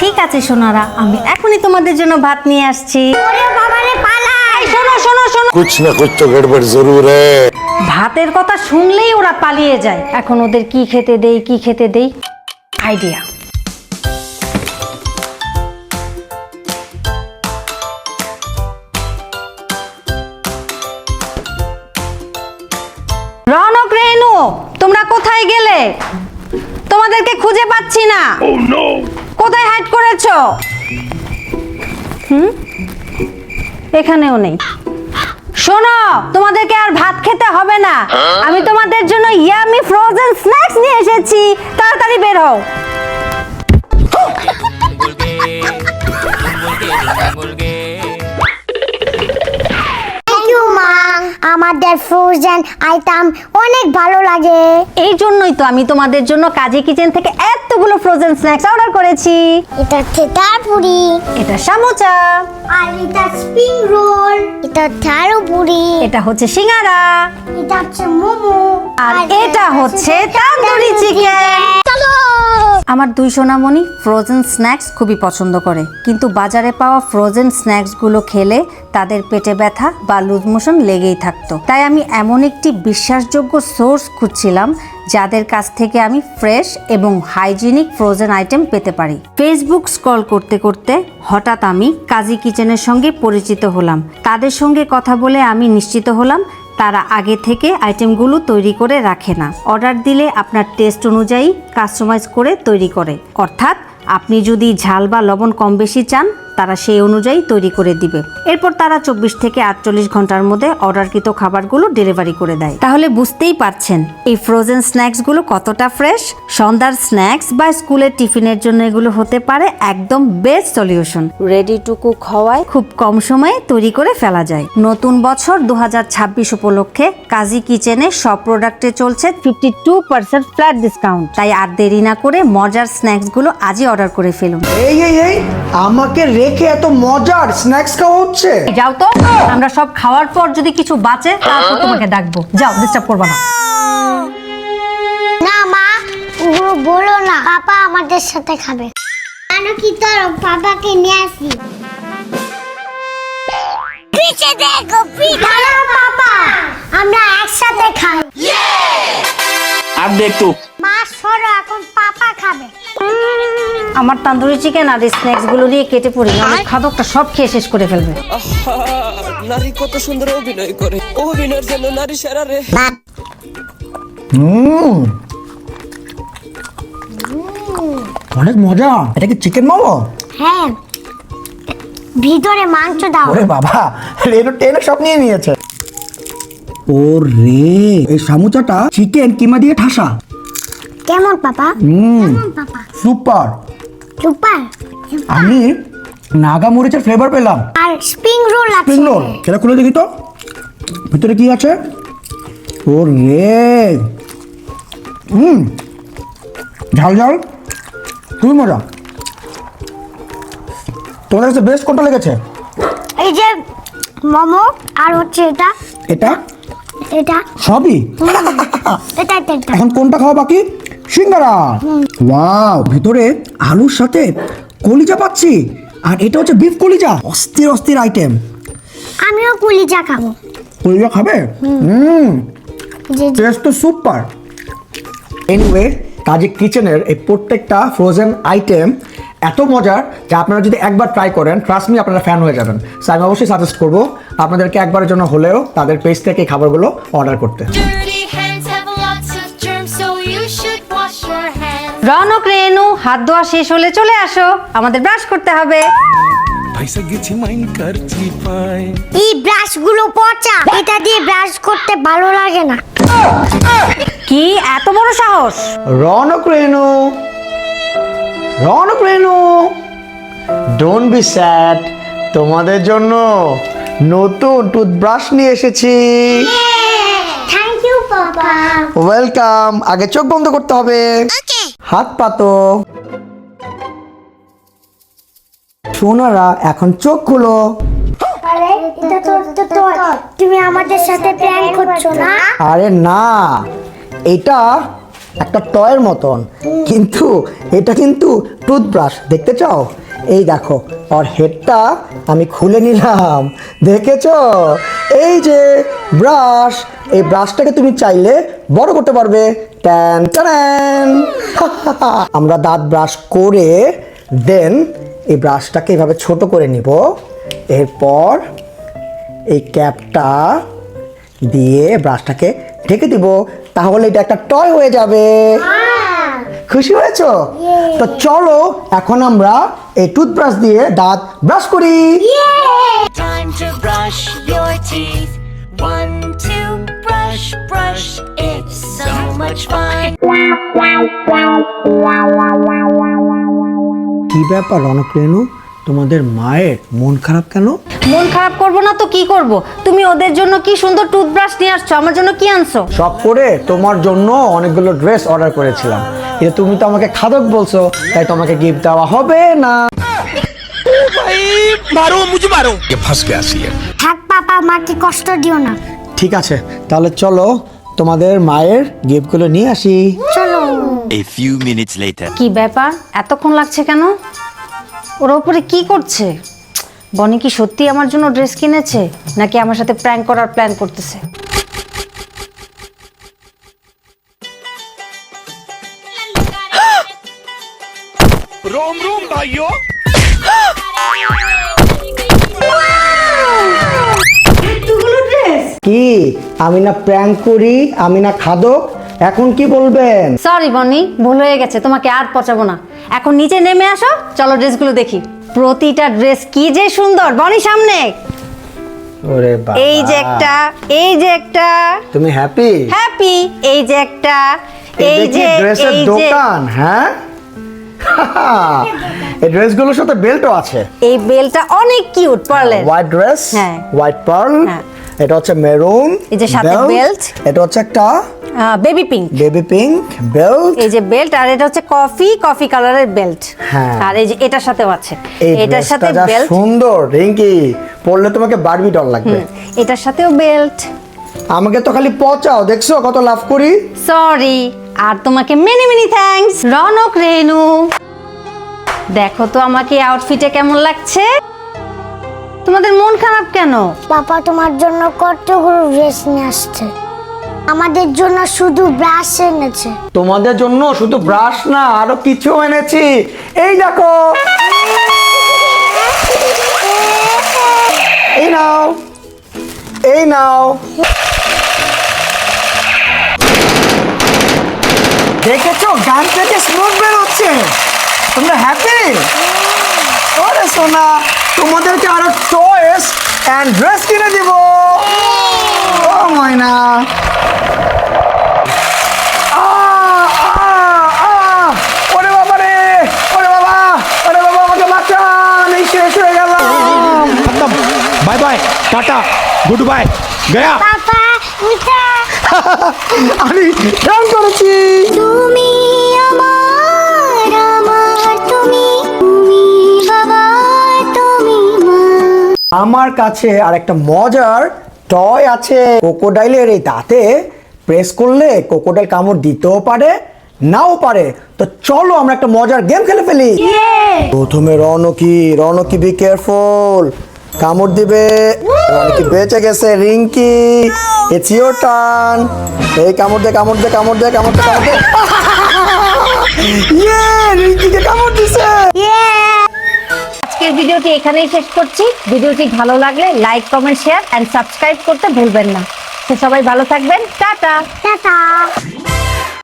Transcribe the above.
ঠিক আছে সোনারা, আমি এখনই তোমাদের জন্য ভাত নিয়ে আসছি। শোনো শোনো শোনো, कुछ ना कुछ तो गड़बड़ जरूर है। ভাতের কথা শুনলেই ওরা পালিয়ে যায়। এখন ওদের কি খেতে দেই, কি খেতে দেই, আইডিয়া। রনক, রেনু, তোমরা কোথায় গেলে? তোমাদেরকে খুঁজে পাচ্ছি না। কোথায় হাইড করেছো? এখানেও নেই। শোনো, তোমাদেরকে আর ভাত খেতে হবে না, আমি তোমাদের জন্য ইয়ামি ফ্রোজেন স্ন্যাক্স নিয়ে এসেছি। তাড়াতাড়ি বের হও। আমাদের ফ্রোজেন আইটেম অনেক ভালো লাগে। এই জন্যই তো আমি তোমাদের জন্য কাজী কিচেন থেকে এতগুলো ফ্রোজেন স্ন্যাক্স অর্ডার করেছি। এটা থেতার পুরি, এটা সামোচা, আর এটা স্প্রিং রোল, এটা থারু পুরি, এটা হচ্ছে সিঙ্গারা, এটা হচ্ছে মোমো, আর এটা হচ্ছে তান্দুরি চিকেন। চলো। আমার দুই সোনামণি ফ্রোজেন স্ন্যাক্স খুবই পছন্দ করে, কিন্তু বাজারে পাওয়া ফ্রোজেন স্ন্যাক্সগুলো খেলে তাদের পেটে ব্যথা বা লুজ মোশন লেগেই থাকতো। তাই আমি এমন একটি বিশ্বাসযোগ্য সোর্স খুঁজছিলাম যাদের কাছ থেকে আমি ফ্রেশ এবং হাইজিনিক ফ্রোজেন আইটেম পেতে পারি। ফেসবুক স্ক্রল করতে করতে হঠাৎ আমি কাজী কিচেনের সঙ্গে পরিচিত হলাম। তাদের সঙ্গে কথা বলে আমি নিশ্চিত হলাম তারা আগে থেকে আইটেমগুলো তৈরি করে রাখে না, অর্ডার দিলে আপনার টেস্ট অনুযায়ী কাস্টমাইজ করে তৈরি করে। অর্থাৎ আপনি যদি ঝাল বা লবণ কম বেশি চান, তারা সেই অনুযায়ী তৈরি করে দিবে। এরপর তারা 24 থেকে 48 ঘন্টার মধ্যে অর্ডারকৃত খাবারগুলো ডেলিভারি করে দেয়। তাহলে বুঝতেই পারছেন এই ফ্রোজেন স্ন্যাক্সগুলো কতটা ফ্রেশ। সন্ধ্যার স্ন্যাক্স বা স্কুলের টিফিনের জন্য এগুলো হতে পারে একদম best solution. Ready to cook হওয়ায় খুব কম সময়ে তৈরি করে ফেলা যায়। নতুন বছর 2026 উপলক্ষে কাজী কিচেনে সব প্রোডাক্টে চলছে 52% ফ্ল্যাট ডিসকাউন্ট। তাই আর দেরি না করে মজার স্ন্যাক্সগুলো আজই অর্ডার করে ফেলুন। এই এই এই আমাকে রেখে এত মজার স্ন্যাক্স খাওয়া হচ্ছে? যাও তো, আমরা সব খাওয়ার পর যদি কিছু বাঁচে তারপর তোমাকে ডাকবো। যাও, ডিস্টার্ব করবা না। না মা, ওগুলো বলো না, পাপা আমাদের সাথে খাবে। কেন কি তোর পাপাকে নিয়ে আসি? পিছে দেখো, পিছে পাপা, আমরা একসাথে খাই। अब देख तू। মা সরো, এখন পাপা খাবে। আমার তান্দুরি চিকেন আর স্ন্যাক্স গুলো নিয়ে কেটে পড়ি, আমার খাদকটা সব খেয়ে শেষ করে ফেলবে। নারী কত সুন্দর অভিনয় করে, অভিনয়ের জন্য নারী সেরা রে। অনেক মজা। এটা কি চিকেন মোমো? হ্যাঁ, ভিতরে মাংস দাও। ওরে বাবা, রেনু টেনে সব নিয়ে নিয়েছে। ও রে, এই সামুচাটা চিকেন কিমা দিয়ে ঠাসা। কেমন পাপা? কেমন পাপা? সুপার। সুপার। আমি নাগা মরিচের ফ্লেভার পেলাম। আর স্প্রিং রোল আছে। স্প্রিং রোল সেটা খুলে দেখি তো, ভিতরে কি আছে? ও রে, ঝাল ঝাল, খুবই মজা। তোমাদের কাছে বেস্ট কোনটা লেগেছে? এই যে মোমো, আর হচ্ছে এটা এটা এটা সবই। এটা এটা এটা। এখন কোনটা খাওয়া বাকি? সিঙ্গারা। ওয়াও, ভিতরে আলুর সাথে কলিজা পাচ্ছি, আর এটা হচ্ছে বিফ কলিজা। অস্থির অস্থির আইটেম। আমিও কলিজা খাবো। কলিজা খাবে? যে টেস্ট তো সুপার। এনিওয়ে, কাজী কিচেনের এই প্রত্যেকটা ফ্রোজেন আইটেম এত মজার যে আপনারা যদি একবার ট্রাই করেন, ট্রাস্ট মি, আপনারা ফ্যান হয়ে যাবেন। সো আমি অবশ্যই সাজেস্ট করবো আপনাদেরকে একবারের জন্য হলেও তাদের পেজ থেকে এই খাবারগুলো অর্ডার করতে। Dirty hands have lots of germs, so you should wash your hands. Raunak, রেনু, হাত ধোয়া শেষ হলে চলে আসো, আমাদের ব্রাশ করতে হবে। এই ব্রাশগুলো পচা, এটা দিয়ে ব্রাশ করতে ভালো লাগে না। কি এত বড় সাহস? Ronak Renu, Ronak Renu, don't be sad, তোমাদের জন্য নতুন টুথব্রাশ নিয়ে এসেছি। Thank you papa. ওয়েলকাম। আগে চোখ বন্ধ করতে হবে, হাত পাতো। সোনারা, এখন চোখ খুলো। আরে এটা তো তুমি আমাদের সাথে প্ল্যান করছো না? আরে না, এটা একটা টয়ের মতন, কিন্তু এটা কিন্তু টুথব্রাশ। দেখতে চাও? এই দেখো, আর হেডটা আমি খুলে নিলাম, দেখেছো? এই যে ব্রাশ, এই ব্রাশটাকে তুমি চাইলে বড় করতে পারবে। Tan tan. আমরা দাঁত ব্রাশ করে দেন এই ব্রাশটাকে এভাবে ছোট করে নিব। এরপর এই ক্যাপটা দিয়ে ব্রাশটাকে ঢেকে দিব, তাহলে এটা একটা টয় হয়ে যাবে। খুশি হয়েছো? তো চলো এখন আমরা এই টুথব্রাশ দিয়ে দাঁত ব্রাশ করি। Time to brush your teeth. 1, 2, brush, brush. It's so much fun. কি ব্যাপার রনক রেনু, তোমাদের মায়ের মন খারাপ কেন? মন খারাপ করব না তো কি করব? তুমি ওদের জন্য কি সুন্দর টুথব্রাশ নিয়ে আসছো, আমার জন্য কি আনছো? শখ করে তোমার জন্য অনেকগুলো ড্রেস অর্ডার করেছিলাম, কিন্তু তুমি তো আমাকে খাদক বলছো, তাই তোমাকে গিফট দেওয়া হবে না। থাক পাপা, মাকে কষ্ট দিও না। ঠিক আছে, তাহলে চলো তোমাদের মায়ের গিফটগুলো নিয়ে আসি। চলো। A few minutes later. কি ব্যাপার, এতক্ষণ লাগছে কেন? ওর উপরে কি করছে? বনি কি সত্যি আমার জন্য ড্রেস কিনেছে, নাকি আমার সাথে প্র্যাঙ্ক করার প্ল্যান করতেছে? কি আমি না প্র্যাঙ্ক করি, আমি না খাদক, এখন কি বলবেন? সরি বনি, ভুল হয়ে গেছে, তোমাকে আর পচাবো না। এখন নিচে নেমে আসো, চলো ড্রেসগুলো দেখি। প্রতিটা ড্রেস কি যে সুন্দর। বনি সামনে। ওরে বাবা, এই যে একটা, এই যে একটা, তুমি হ্যাপি? হ্যাপি। এই যে একটা, এই যে, ড্রেসের এই যে। দোকান, হ্যাঁ? এই ড্রেসগুলোর সাথে বেল্টও আছে। এই বেলটা অনেক কিউট, পার্লের। হোয়াইট ড্রেস, হ্যাঁ। হোয়াইট পার্ল, হ্যাঁ। এটা হচ্ছে মেরুন, এই যে সাথে belt। এটা হচ্ছে একটা baby pink. Baby pink belt. এই যে বেল্ট, আর এটা হচ্ছে কফি কালারের বেল্ট। হ্যাঁ। আর এই যে এটার সাথে আছে, এই এটার সাথে ড্রেসটা যা বেল্ট। সুন্দর, রিঙ্কি, পরলে তোমাকে বারবি ডল লাগবে। এটার সাথেও বেল্ট। আমাকে তো খালি পচাও, দেখছো কত লাভ করি। সরি, আর তোমাকে মেনি মেনি থ্যাঙ্কস রনক রেনু। দেখো তো আমাকে আউটফিটে কেমন লাগছে। তোমাদের মন খারাপ কেন? পাপা তোমার জন্য কতগুলো ড্রেস নিয়ে আসছে, আমাদের জন্য শুধু ব্রাশ এনেছে। তোমাদের জন্য শুধু ব্রাশ না, আরো কিছু এনেছি। এই দেখো, এই নাও, এই নাও। দেখেছো গান থেকে স্মোক বের হচ্ছে? তোমরা হ্যাপি? ওরে সোনা, তোমাদেরকে আরো চয়েস এন্ড ড্রেস কিনে দিব। ও ময়না, ওরে বাবা রে, ওরে বাবা, ওরে বাবা, আমাকে বাঁচান, এই শেষ হয়ে গেলাম। Bye bye tata goodbye गया। পাপা মিঠা, আমি ডান করেছি। তুমি আমার, আমার তুমি, তুমি বাবা, তুমি মা। আমার কাছে আর একটা মজার টয় আছে। ক্রোকোডাইলের এই দাঁতে প্রেস করলে ক্রোকোডাইল কামড় দিতেও পারে, নাও পারে। তো চলো আমরা একটা মজার গেম খেলে ফেলি। প্রথমে রনকি, রনকি বি কেয়ারফুল, কামড় দিবে। রনকি বেঁচে গেছে। Rinki, it's your turn. এই কামড় দে, কামড় দে, কামড় দে, কামড় দে, কামড় দে। ইয়ে, রিঙ্কিকে কামড় দিছে। আজকের ভিডিওটি এখানেই শেষ করছি। ভিডিওটি ভালো লাগলে like, comment, share and subscribe করতে ভুলবেন না। তো সবাই ভালো থাকবেন, টাটা। টাটা।